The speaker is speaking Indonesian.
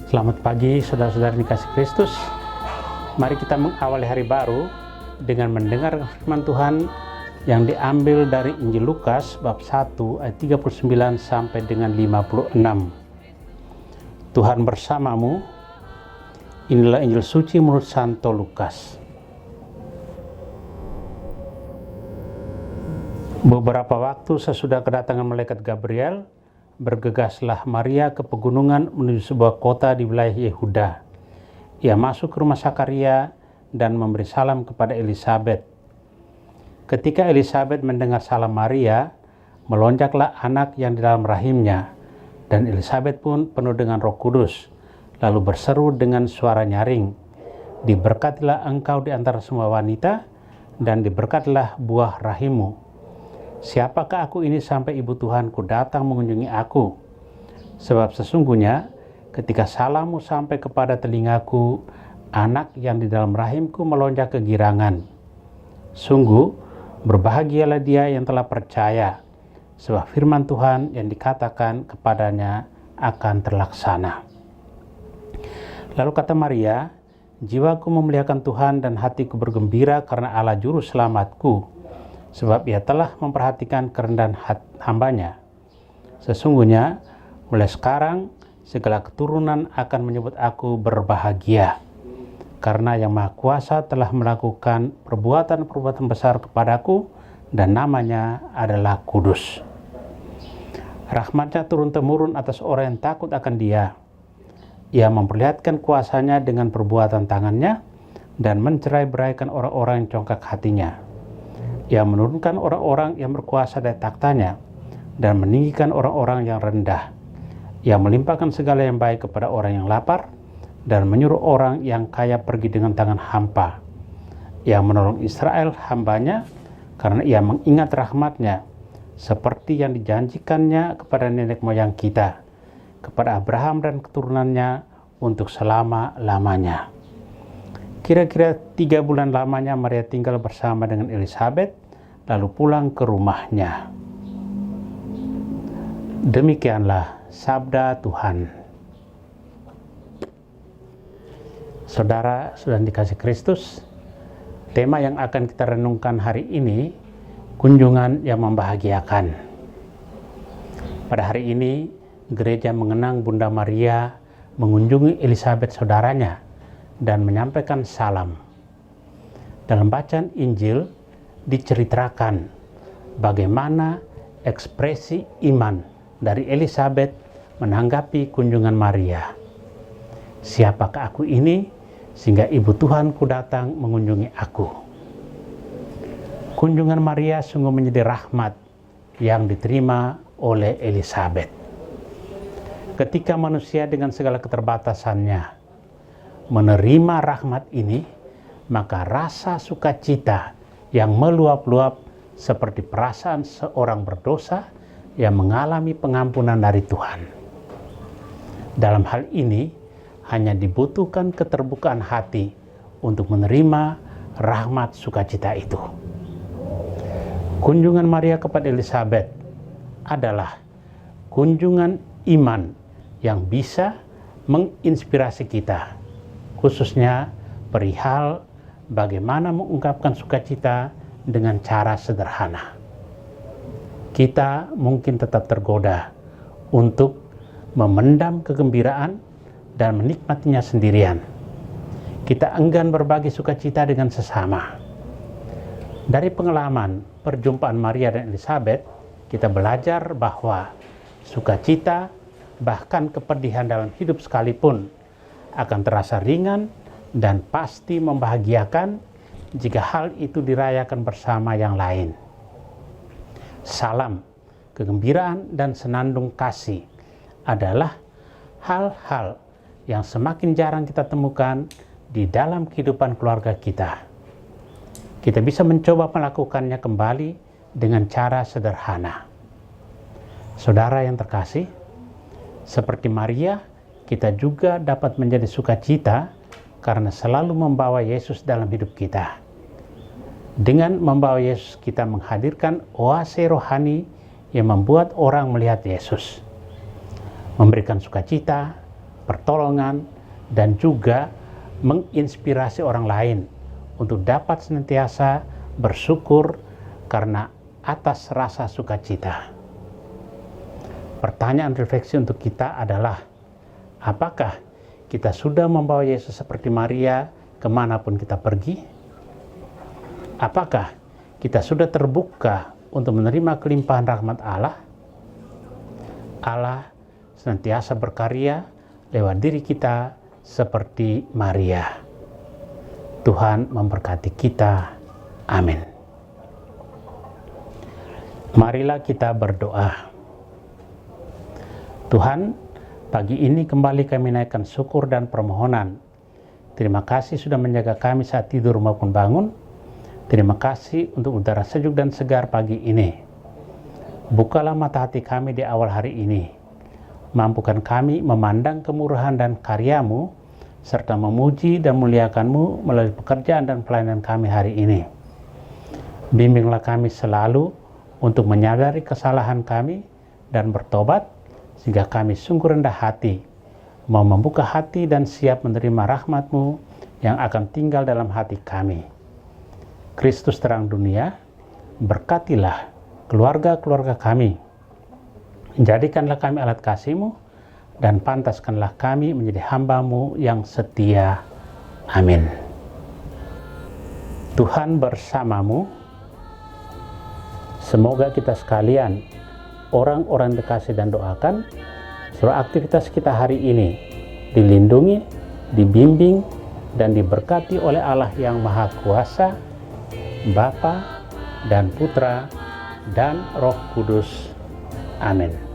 Selamat pagi saudara-saudara dikasih Kristus. Mari kita mengawali hari baru dengan mendengar firman Tuhan yang diambil dari Injil Lukas bab 1 ayat 39 sampai dengan 56. Tuhan bersamamu. Inilah Injil suci menurut Santo Lukas. Beberapa waktu sesudah kedatangan malaikat Gabriel, bergegaslah Maria ke pegunungan menuju sebuah kota di wilayah Yehuda. Ia masuk ke rumah Sakaria dan memberi salam kepada Elisabet. Ketika Elisabet mendengar salam Maria, melonjaklah anak yang di dalam rahimnya, dan Elisabet pun penuh dengan Roh Kudus, lalu berseru dengan suara nyaring, "Diberkatilah engkau di antara semua wanita, dan diberkatilah buah rahimmu. Siapakah aku ini sampai ibu Tuhanku datang mengunjungi aku? Sebab sesungguhnya ketika salammu sampai kepada telingaku, anak yang di dalam rahimku melonjak kegirangan. Sungguh berbahagialah dia yang telah percaya, sebab firman Tuhan yang dikatakan kepadanya akan terlaksana." Lalu kata Maria, "Jiwaku memuliakan Tuhan dan hatiku bergembira karena Allah juru selamatku, sebab ia telah memperhatikan kerendahan hambanya. Sesungguhnya mulai sekarang segala keturunan akan menyebut aku berbahagia, karena Yang Maha Kuasa telah melakukan perbuatan-perbuatan besar kepadaku, dan namanya adalah kudus. Rahmatnya turun-temurun atas orang yang takut akan Dia. Ia memperlihatkan kuasanya dengan perbuatan tangannya dan mencerai-beraikan orang-orang yang congkak hatinya. Ia menurunkan orang-orang yang berkuasa dari taktanya dan meninggikan orang-orang yang rendah. Ia melimpahkan segala yang baik kepada orang yang lapar dan menyuruh orang yang kaya pergi dengan tangan hampa. Ia menolong Israel hambanya karena ia mengingat rahmatnya seperti yang dijanjikannya kepada nenek moyang kita, kepada Abraham dan keturunannya untuk selama-lamanya." Kira-kira 3 bulan lamanya Maria tinggal bersama dengan Elisabet, lalu pulang ke rumahnya. Demikianlah sabda Tuhan. Saudara dikasih Kristus, tema yang akan kita renungkan hari ini, kunjungan yang membahagiakan. Pada hari ini, gereja mengenang Bunda Maria mengunjungi Elisabet saudaranya dan menyampaikan salam. Dalam bacaan Injil diceritakan bagaimana ekspresi iman dari Elisabet menanggapi kunjungan Maria. "Siapakah aku ini sehingga ibu Tuhanku datang mengunjungi aku?" Kunjungan Maria sungguh menjadi rahmat yang diterima oleh Elisabet. Ketika manusia dengan segala keterbatasannya menerima rahmat ini, maka rasa sukacita yang meluap-luap seperti perasaan seorang berdosa yang mengalami pengampunan dari Tuhan. Dalam hal ini, hanya dibutuhkan keterbukaan hati untuk menerima rahmat sukacita itu. Kunjungan Maria kepada Elisabet adalah kunjungan iman yang bisa menginspirasi kita, khususnya perihal bagaimana mengungkapkan sukacita dengan cara sederhana. Kita mungkin tetap tergoda untuk memendam kegembiraan dan menikmatinya sendirian. Kita enggan berbagi sukacita dengan sesama. Dari pengalaman perjumpaan Maria dan Elisabet, kita belajar bahwa sukacita, bahkan kepedihan dalam hidup sekalipun, akan terasa ringan dan pasti membahagiakan jika hal itu dirayakan bersama yang lain. Salam, kegembiraan, dan senandung kasih adalah hal-hal yang semakin jarang kita temukan di dalam kehidupan keluarga kita. Kita bisa mencoba melakukannya kembali dengan cara sederhana. Saudara yang terkasih, seperti Maria, kita juga dapat menjadi sukacita karena selalu membawa Yesus dalam hidup kita. Dengan membawa Yesus, kita menghadirkan oase rohani yang membuat orang melihat Yesus, memberikan sukacita, pertolongan, dan juga menginspirasi orang lain untuk dapat senantiasa bersyukur karena atas rasa sukacita. Pertanyaan refleksi untuk kita adalah, apakah kita sudah membawa Yesus seperti Maria kemanapun kita pergi? Apakah kita sudah terbuka untuk menerima kelimpahan rahmat Allah? Allah senantiasa berkarya lewat diri kita seperti Maria. Tuhan memberkati kita. Amin. Marilah kita berdoa. Tuhan, pagi ini kembali kami naikkan syukur dan permohonan. Terima kasih sudah menjaga kami saat tidur maupun bangun. Terima kasih untuk udara sejuk dan segar pagi ini. Bukalah mata hati kami di awal hari ini. Mampukan kami memandang kemurahan dan karya-Mu, serta memuji dan muliakan-Mu melalui pekerjaan dan pelayanan kami hari ini. Bimbinglah kami selalu untuk menyadari kesalahan kami dan bertobat, sehingga kami sungguh rendah hati, mau membuka hati dan siap menerima rahmat-Mu yang akan tinggal dalam hati kami. Kristus terang dunia, berkatilah keluarga-keluarga kami. Jadikanlah kami alat kasih-Mu, dan pantaskanlah kami menjadi hamba-Mu yang setia. Amin. Tuhan bersamamu. Semoga kita sekalian, orang-orang dikasih dan doakan, seluruh aktivitas kita hari ini dilindungi, dibimbing, dan diberkati oleh Allah yang Maha Kuasa, Bapa dan Putra dan Roh Kudus. Amin.